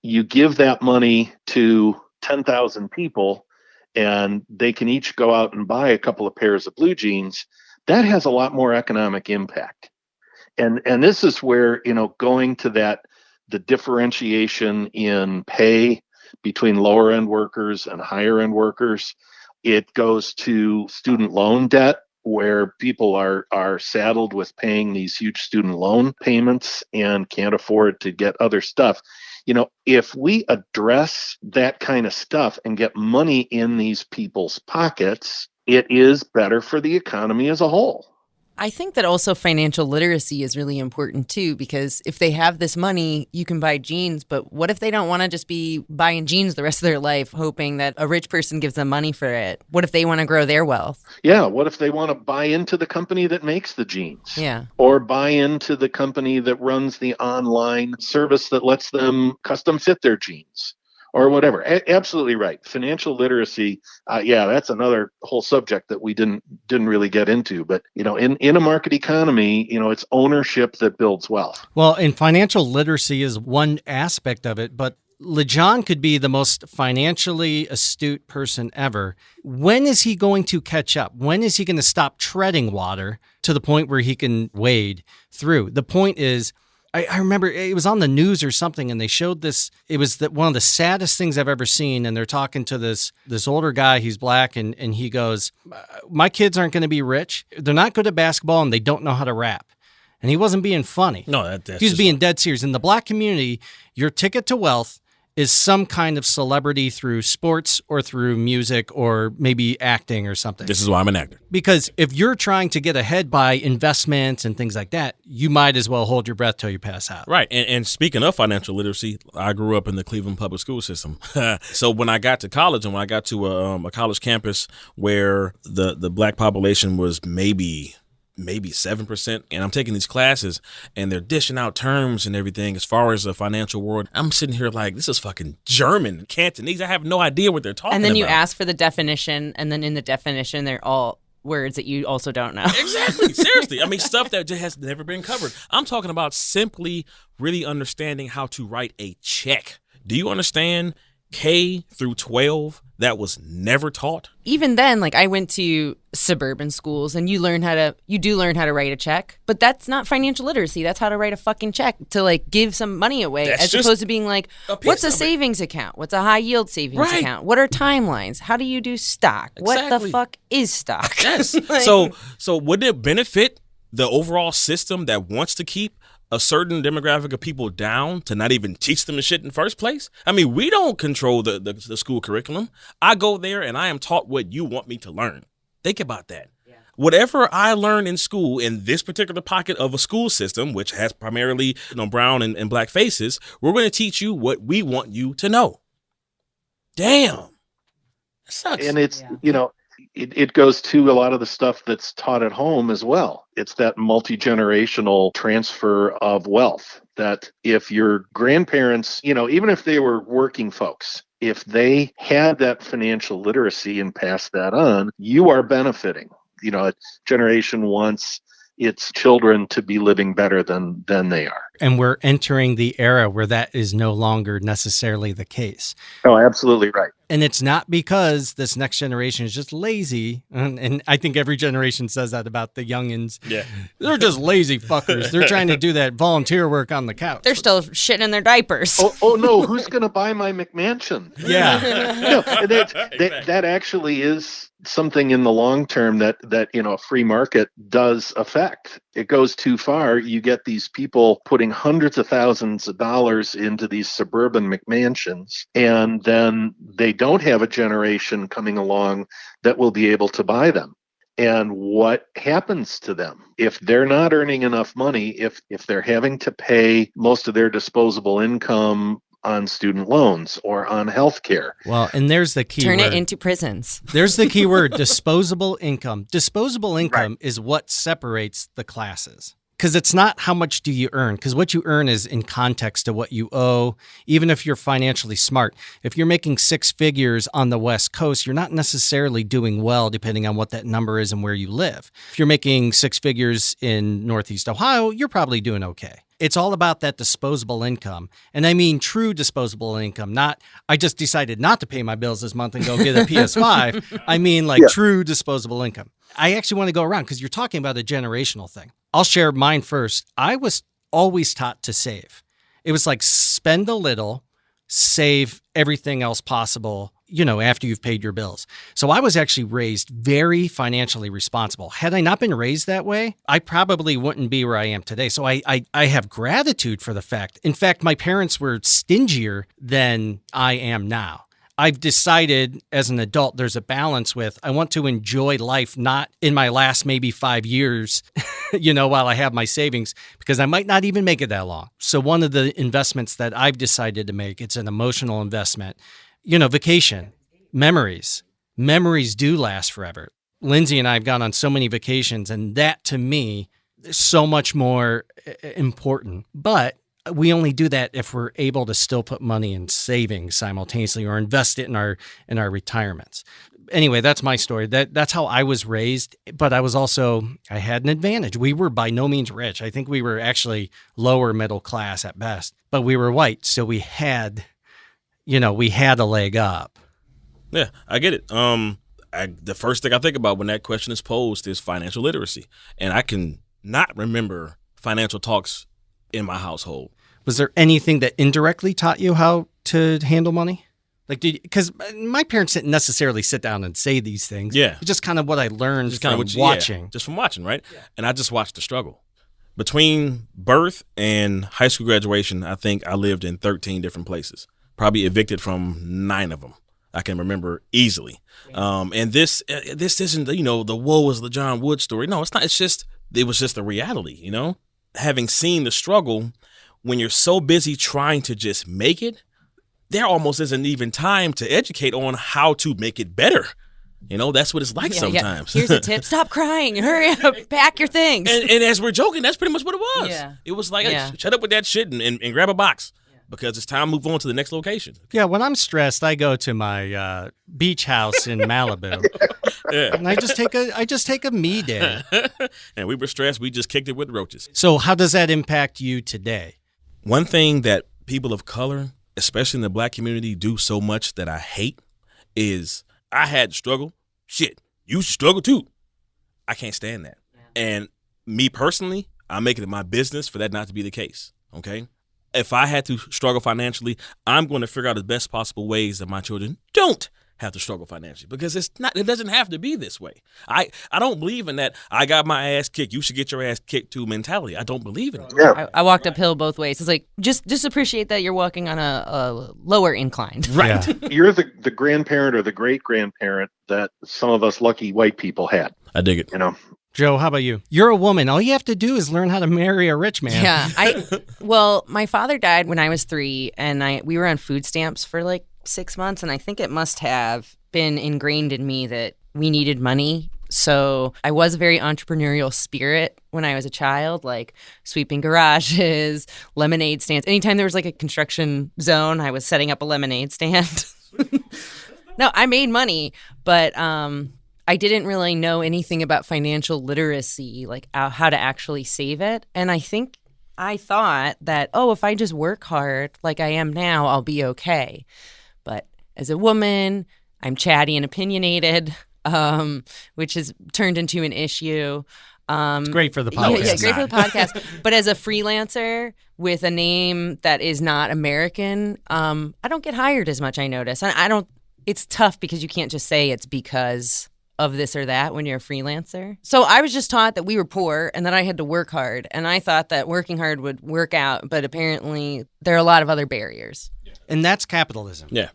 You give that money to 10,000 people, and they can each go out and buy a couple of pairs of blue jeans. That has a lot more economic impact. And this is where, going to that, the differentiation in pay between lower end workers and higher end workers, it goes to student loan debt, where people are saddled with paying these huge student loan payments and can't afford to get other stuff. If we address that kind of stuff and get money in these people's pockets, it is better for the economy as a whole. I think that also financial literacy is really important too, because if they have this money, you can buy jeans. But what if they don't want to just be buying jeans the rest of their life, hoping that a rich person gives them money for it? What if they want to grow their wealth? Yeah, what if they want to buy into the company that makes the jeans? Yeah. Or buy into the company that runs the online service that lets them custom fit their jeans? Or whatever. Absolutely right. Financial literacy, that's another whole subject that we didn't really get into. But, in a market economy, it's ownership that builds wealth. Well, and financial literacy is one aspect of it, but LeJohn could be the most financially astute person ever. When is he going to catch up? When is he going to stop treading water to the point where he can wade through? The point is, I remember it was on the news or something, and they showed this. It was one of the saddest things I've ever seen. And they're talking to this older guy. He's black, and he goes, "My kids aren't going to be rich. They're not good at basketball, and they don't know how to rap." And he wasn't being funny. No, he was being dead serious. In the black community, your ticket to wealth is some kind of celebrity through sports or through music or maybe acting or something. This is why I'm an actor. Because if you're trying to get ahead by investments and things like that, you might as well hold your breath till you pass out. Right. And speaking of financial literacy, I grew up in the Cleveland public school system. So when I got to college and when I got to a college campus where the black population was maybe 7%. And I'm taking these classes and they're dishing out terms and everything as far as the financial world. I'm sitting here like, this is fucking German, Cantonese. I have no idea what they're talking about. And then you ask for the definition, and then in the definition, they're all words that you also don't know. Exactly. Seriously. I mean, stuff that just has never been covered. I'm talking about simply really understanding how to write a check. Do you understand K through 12 that was never taught? Even then, like I went to suburban schools and you do learn how to write a check, but that's not financial literacy. That's how to write a fucking check to like give some money away, as opposed to being like, what's a savings account? What's a high yield savings account? What are timelines? How do you do stock? Exactly. What the fuck is stock? Yes. Like, so wouldn't it benefit the overall system that wants to keep a certain demographic of people down to not even teach them the shit in the first place? I mean, we don't control the school curriculum. I go there and I am taught what you want me to learn. Think about that. Yeah. Whatever I learn in school in this particular pocket of a school system, which has primarily brown and black faces, we're going to teach you what we want you to know. Damn. That sucks. And it's, it goes to a lot of the stuff that's taught at home as well. It's that multi-generational transfer of wealth that if your grandparents, even if they were working folks, if they had that financial literacy and passed that on, you are benefiting. A generation wants its children to be living better than they are. And we're entering the era where that is no longer necessarily the case. Oh, absolutely right. And it's not because this next generation is just lazy. And I think every generation says that about the youngins. Yeah. They're just lazy fuckers. They're trying to do that volunteer work on the couch. they're still shitting in their diapers. Oh no, who's going to buy my McMansion? Yeah. That actually is something in the long term that a free market does affect. It goes too far. You get these people putting hundreds of thousands of dollars into these suburban McMansions, and then they don't have a generation coming along that will be able to buy them. And what happens to them if they're not earning enough money, if they're having to pay most of their disposable income on student loans or on health care? Well, and there's the key Turn word. it into prisons. There's the key word, disposable income. Disposable income is what separates the classes. Because it's not how much do you earn, because what you earn is in context to what you owe, even if you're financially smart. If you're making six figures on the West Coast, you're not necessarily doing well, depending on what that number is and where you live. If you're making six figures in Northeast Ohio, you're probably doing okay. It's all about that disposable income. And I mean true disposable income, not I just decided not to pay my bills this month and go get a PS5. I mean true disposable income. I actually want to go around because you're talking about a generational thing. I'll share mine first. I was always taught to save. It was like spend a little, save everything else possible, after you've paid your bills. So I was actually raised very financially responsible. Had I not been raised that way, I probably wouldn't be where I am today. So I have gratitude for the fact. In fact, my parents were stingier than I am now. I've decided as an adult there's a balance with I want to enjoy life, not in my last maybe 5 years, while I have my savings, because I might not even make it that long. So one of the investments that I've decided to make, it's an emotional investment, vacation, memories. Memories do last forever. Lindsay and I have gone on so many vacations, and that to me is so much more important. But we only do that if we're able to still put money in savings simultaneously or invest it in our retirements. Anyway, that's my story. That's how I was raised, but I had an advantage. We were by no means rich. I think we were actually lower middle class at best, but we were white, so we had a leg up. Yeah, I get it. The first thing I think about when that question is posed is financial literacy, and I can not remember financial talks in my household. Was there anything that indirectly taught you how to handle money? Because my parents didn't necessarily sit down and say these things. Yeah. It's just kind of what I learned Just from kind of watching. just from watching, right? Yeah. And I just watched the struggle. Between birth and high school graduation, I think I lived in 13 different places, probably evicted from 9 of them. I can remember easily. And this isn't, the woe is the John Wood story. No, it's not. It was just a reality, Having seen the struggle, when you're so busy trying to just make it, there almost isn't even time to educate on how to make it better. That's what it's like sometimes. Here's a tip. Stop crying. Hurry up. Pack your things. And as we're joking, that's pretty much what it was. Yeah. It was like, hey, shut up with that shit and grab a box. Because it's time to move on to the next location. Yeah, when I'm stressed, I go to my beach house in Malibu, and I just take a me day. And we were stressed. We just kicked it with roaches. So how does that impact you today? One thing that people of color, especially in the black community, do so much that I hate is I had to struggle. Shit, you struggle too. I can't stand that. Yeah. And me personally, I'm making it my business for that not to be the case. Okay. If I had to struggle financially, I'm going to figure out the best possible ways that my children don't have to struggle financially, because it doesn't have to be this way. I don't believe in that I got my ass kicked, you should get your ass kicked too mentality. I don't believe in it. Yeah. I walked uphill both ways. It's like, just appreciate that you're walking on a lower incline. Right. Yeah. You're the grandparent or the great-grandparent that some of us lucky white people had. I dig it. Joe, how about you? You're a woman. All you have to do is learn how to marry a rich man. Yeah. Well, my father died when I was 3, and we were on food stamps for like 6 months, and I think it must have been ingrained in me that we needed money. So I was a very entrepreneurial spirit when I was a child, like sweeping garages, lemonade stands. Anytime there was like a construction zone, I was setting up a lemonade stand. No, I made money, but I didn't really know anything about financial literacy, like how to actually save it. And I think I thought that, if I just work hard like I am now, I'll be okay. But as a woman, I'm chatty and opinionated, which has turned into an issue. It's great for the podcast. Yeah, great for the podcast. But as a freelancer with a name that is not American, I don't get hired as much, I notice. It's tough because you can't just say it's because of this or that when you're a freelancer. So I was just taught that we were poor and that I had to work hard. And I thought that working hard would work out. But apparently there are a lot of other barriers. And that's capitalism. Yeah.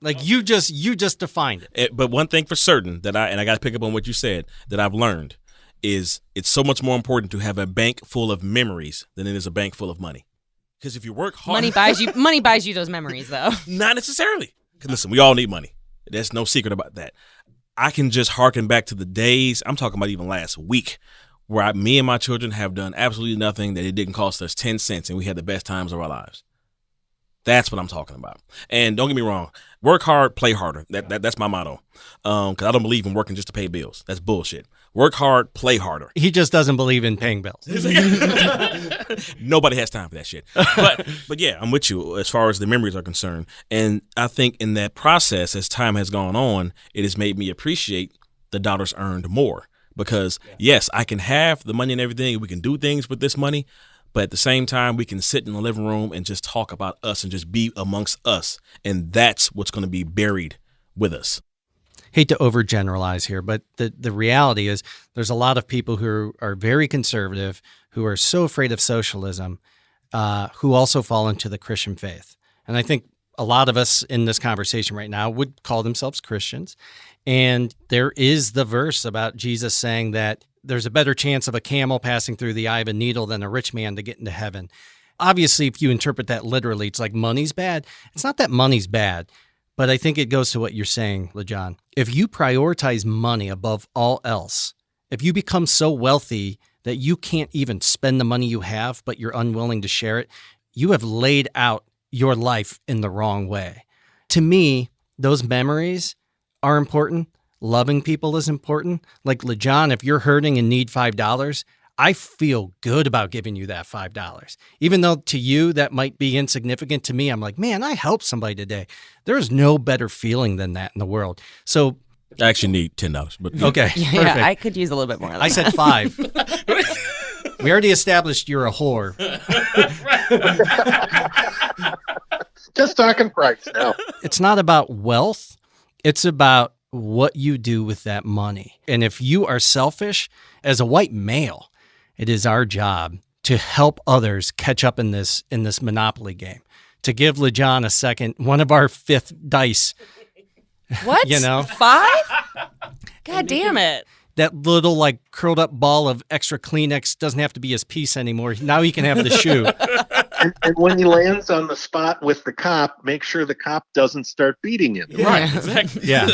Like you just defined it. But one thing for certain that I got to pick up on what you said that I've learned is it's so much more important to have a bank full of memories than it is a bank full of money. Because if you work hard, money buys you those memories, though. Not necessarily. Listen, we all need money. There's no secret about that. I can just harken back to the days, I'm talking about even last week, where me and my children have done absolutely nothing that it didn't cost us 10 cents and we had the best times of our lives. That's what I'm talking about. And don't get me wrong, work hard, play harder. That's my motto. Because I don't believe in working just to pay bills. That's bullshit. Work hard, play harder. He just doesn't believe in paying bills. Nobody has time for that shit. But yeah, I'm with you as far as the memories are concerned. And I think in that process, as time has gone on, it has made me appreciate the dollars earned more. Because yes, I can have the money and everything. We can do things with this money. But at the same time, we can sit in the living room and just talk about us and just be amongst us. And that's what's going to be buried with us. Hate to overgeneralize here, but the reality is there's a lot of people who are very conservative, who are so afraid of socialism, who also fall into the Christian faith. And I think a lot of us in this conversation right now would call themselves Christians. And there is the verse about Jesus saying that there's a better chance of a camel passing through the eye of a needle than a rich man to get into heaven. Obviously, if you interpret that literally, it's like money's bad. It's not that money's bad, but I think it goes to what you're saying, LeJohn. If you prioritize money above all else, if you become so wealthy that you can't even spend the money you have, but you're unwilling to share it, you have laid out your life in the wrong way. To me, those memories are important. Loving people is important. Like LeJohn, if you're hurting and need $5, I feel good about giving you that $5. Even though to you that might be insignificant, to me, I'm like, man, I helped somebody today. There's no better feeling than that in the world. So I actually need $10, but okay, Yeah, perfect. I could use a little bit more. I said 5. We already established you're a whore. Just talking price now. It's not about wealth. It's about what you do with that money. And if you are selfish, as a white male, it is our job to help others catch up in this Monopoly game. To give LeJohn a second, one of our 5th dice. What? 5? God damn it. That little like curled up ball of extra Kleenex doesn't have to be his piece anymore. Now he can have the shoe. And when he lands on the spot with the cop, make sure the cop doesn't start beating him. right, exactly. Yeah.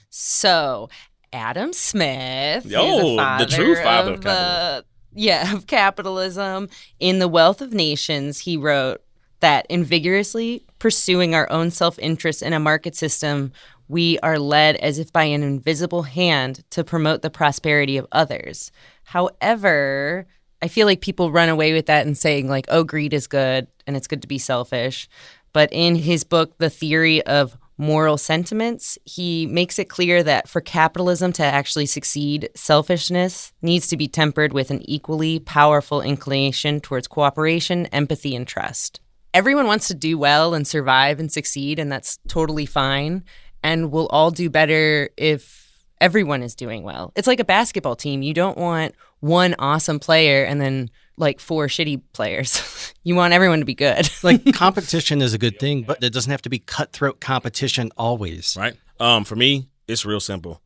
So Adam Smith, is Oh, the true father of capitalism. Of capitalism. In The Wealth of Nations, he wrote that in vigorously pursuing our own self-interest in a market system, we are led as if by an invisible hand to promote the prosperity of others. However, I feel like people run away with that and saying like, oh, greed is good and it's good to be selfish. But in his book, The Theory of Moral Sentiments, he makes it clear that for capitalism to actually succeed, selfishness needs to be tempered with an equally powerful inclination towards cooperation, empathy, and trust. Everyone wants to do well and survive and succeed, and that's totally fine. And we'll all do better if everyone is doing well. It's like a basketball team. You don't want one awesome player and then like 4 shitty players. You want everyone to be good. Like competition is a good thing, but it doesn't have to be cutthroat competition always. Right. For me, it's real simple.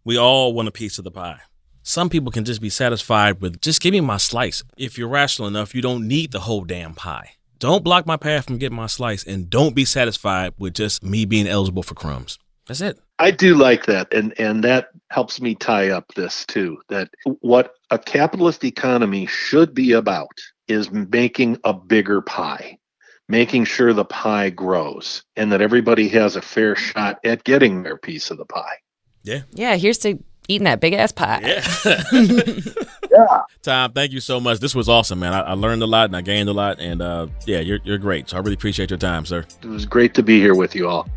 We all want a piece of the pie. Some people can just be satisfied with just give me my slice. If you're rational enough, you don't need the whole damn pie. Don't block my path from getting my slice, and don't be satisfied with just me being eligible for crumbs. That's it. I do like that, and that helps me tie up this too, that what a capitalist economy should be about is making a bigger pie, making sure the pie grows, and that everybody has a fair shot at getting their piece of the pie. Yeah. Yeah, here's to eating that big-ass pie. Yeah. Tom, thank you so much. This was awesome, man. I learned a lot and I gained a lot, and you're great. So I really appreciate your time, sir. It was great to be here with you all.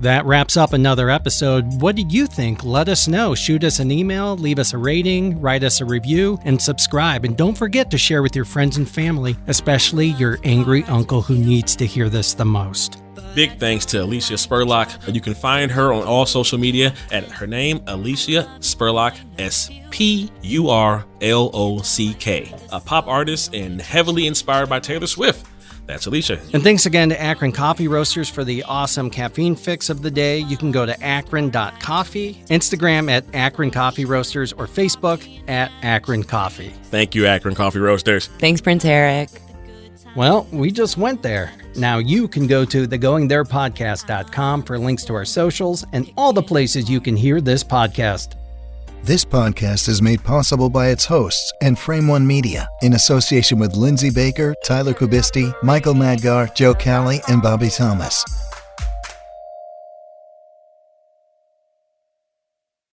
That wraps up another episode. What did you think? Let us know. Shoot us an email, leave us a rating, write us a review, and subscribe. And don't forget to share with your friends and family, especially your angry uncle who needs to hear this the most. Big thanks to Alicia Spurlock. You can find her on all social media at her name, Alicia Spurlock, Spurlock, a pop artist and heavily inspired by Taylor Swift. That's Alicia. And thanks again to Akron Coffee Roasters for the awesome caffeine fix of the day. You can go to akron.coffee, Instagram at Akron Coffee Roasters, or Facebook at Akron Coffee. Thank you, Akron Coffee Roasters. Thanks, Prince Eric. Well, we just went there. Now you can go to thegoingtherepodcast.com for links to our socials and all the places you can hear this podcast. This podcast is made possible by its hosts and Frame One Media in association with Lindsay Baker, Tyler Kubisti, Michael Madgar, Joe Calley, and Bobby Thomas.